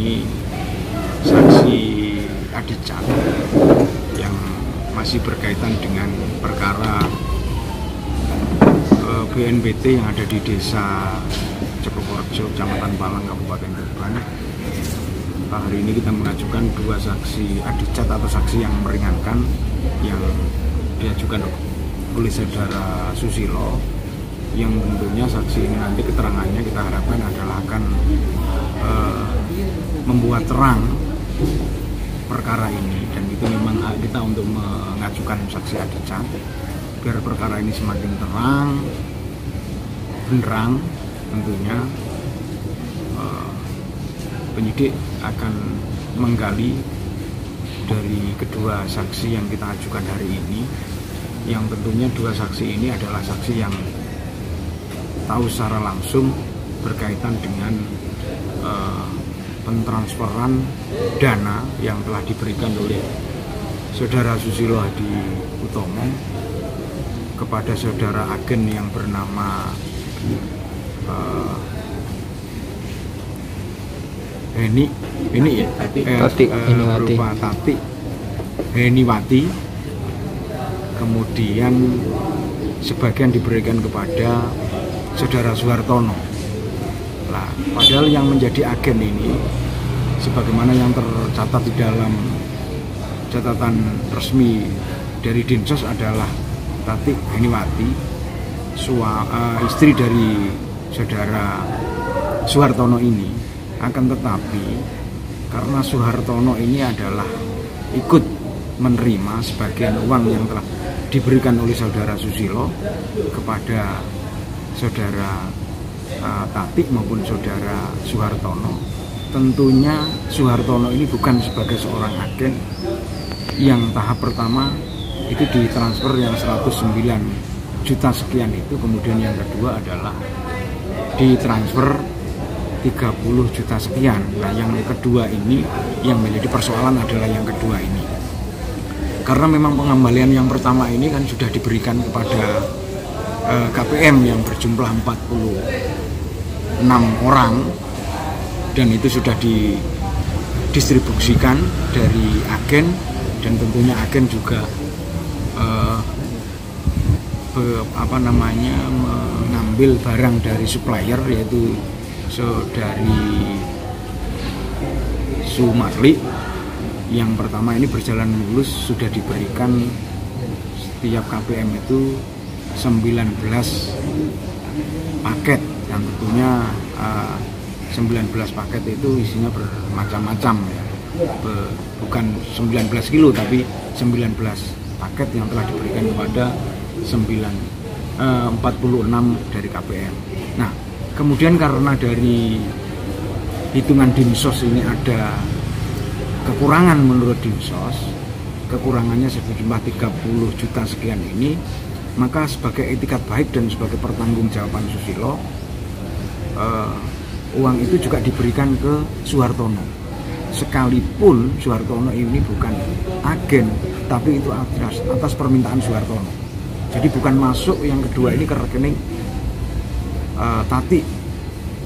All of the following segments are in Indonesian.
ini saksi Adicat yang masih berkaitan dengan perkara BNPT yang ada di desa Cekokorejo, Kecamatan Palang, Kabupaten Tuban. Hari ini kita mengajukan dua saksi Adicat atau saksi yang meringankan yang diajukan oleh saudara Susilo, yang tentunya saksi ini nanti keterangannya kita harapkan adalah akan membuat terang perkara ini, dan itu memang kita untuk mengajukan saksi Adicat biar perkara ini semakin terang benderang. Tentunya penyidik akan menggali dari kedua saksi yang kita ajukan hari ini, yang tentunya dua saksi ini adalah saksi yang tahu secara langsung berkaitan dengan pentransferan dana yang telah diberikan oleh saudara Susilo Hadi Utomo kepada saudara agen yang bernama berupa Tati Heniwati, kemudian sebagian diberikan kepada saudara Suhartono. Nah, padahal yang menjadi agen ini, sebagaimana yang tercatat di dalam catatan resmi dari Dinsos, adalah Tati Heniwati, istri dari saudara Suhartono ini. Akan tetapi karena Suhartono ini adalah ikut menerima sebagian uang yang telah diberikan oleh saudara Susilo kepada saudara Tati maupun saudara Suhartono, tentunya Suhartono ini bukan sebagai seorang agen yang tahap pertama itu ditransfer yang 109 juta sekian itu, kemudian yang kedua adalah ditransfer 30 juta sekian. Nah, yang kedua ini yang menjadi persoalan adalah yang kedua ini, karena memang pengembalian yang pertama ini kan sudah diberikan kepada KPM yang berjumlah 46 orang, dan itu sudah didistribusikan dari agen, dan tentunya agen juga mengambil barang dari supplier, yaitu saudari Sumarli. Yang pertama ini berjalan mulus, sudah diberikan setiap KPM itu 19 paket, yang tentunya 19 paket itu isinya bermacam-macam ya. Bukan 19 kilo tapi 19 paket yang telah diberikan kepada 46 dari KPM. Nah, kemudian karena dari hitungan Dinsos ini ada kekurangan menurut Dinsos, kekurangannya sejumlah 30 juta sekian ini, maka sebagai etikat baik dan sebagai pertanggungjawaban Susilo, uang itu juga diberikan ke Suhartono, sekalipun Suhartono ini bukan agen, tapi itu atas permintaan Suhartono. Jadi bukan masuk yang kedua ini ke rekening Tati,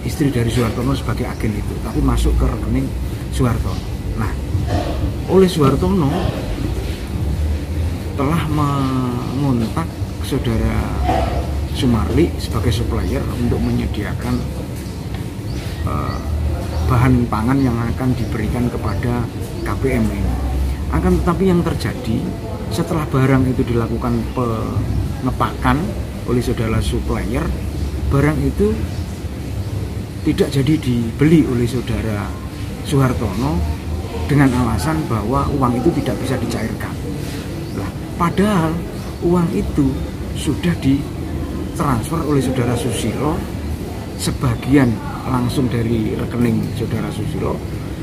istri dari Suhartono sebagai agen itu, tapi masuk ke rekening Suhartono. Nah, oleh Suhartono telah mengontak saudara Sumarli sebagai supplier untuk menyediakan bahan pangan yang akan diberikan kepada KPM ini. Akan tetapi yang terjadi setelah barang itu dilakukan pengepakan oleh saudara supplier, barang itu tidak jadi dibeli oleh saudara Suhartono dengan alasan bahwa uang itu tidak bisa dicairkan. Nah, padahal uang itu sudah ditransfer oleh saudara Susilo, sebagian langsung dari rekening saudara Susilo,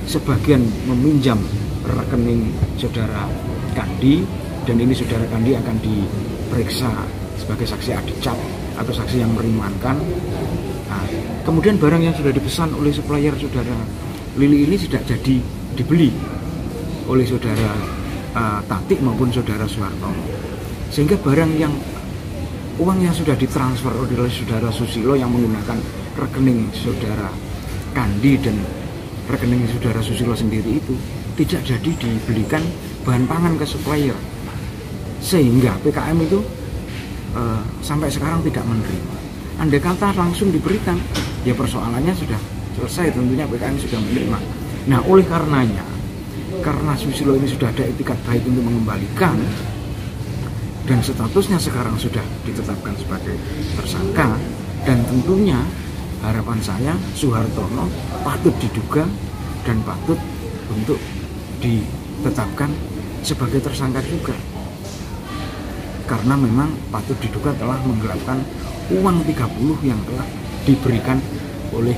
sebagian meminjam rekening saudara Kandi, dan ini saudara Kandi akan diperiksa sebagai saksi Adicat atau saksi yang meringankan. Nah, kemudian barang yang sudah dipesan oleh supplier saudara Lili ini tidak jadi dibeli oleh saudara Tati maupun saudara Suhartono, sehingga barang yang uang yang sudah ditransfer oleh saudara Susilo yang menggunakan rekening saudara Kandi dan rekening saudara Susilo sendiri itu tidak jadi dibelikan bahan pangan ke supplier, sehingga PKM itu sampai sekarang tidak menerima. Andai kata langsung diberikan, ya persoalannya sudah selesai, tentunya PKM sudah menerima. Nah, oleh karenanya, karena Susilo ini sudah ada etikat baik untuk mengembalikan, dan statusnya sekarang sudah ditetapkan sebagai tersangka, dan tentunya harapan saya Suhartono patut diduga dan patut untuk ditetapkan sebagai tersangka juga, karena memang patut diduga telah menggelapkan uang 30 yang telah diberikan oleh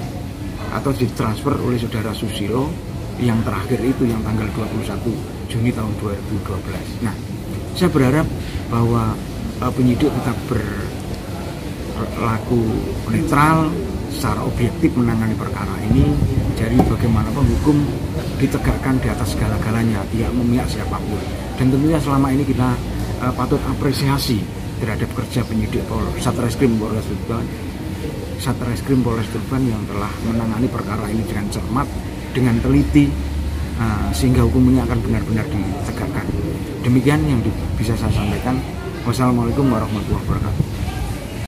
atau ditransfer oleh saudara Susilo yang terakhir itu, yang tanggal 21 Juni tahun 2012. Nah, saya berharap bahwa penyidik tetap berlaku netral, secara objektif menangani perkara ini. Jadi bagaimanapun hukum ditegakkan di atas segala-galanya, tidak memihak siapapun. Dan tentunya selama ini kita patut apresiasi terhadap kerja penyidik Satreskrim Polres Tuban yang telah menangani perkara ini dengan cermat, dengan teliti, sehingga hukum ini akan benar-benar ditegakkan. Demikian yang bisa saya sampaikan. Wassalamualaikum warahmatullahi wabarakatuh.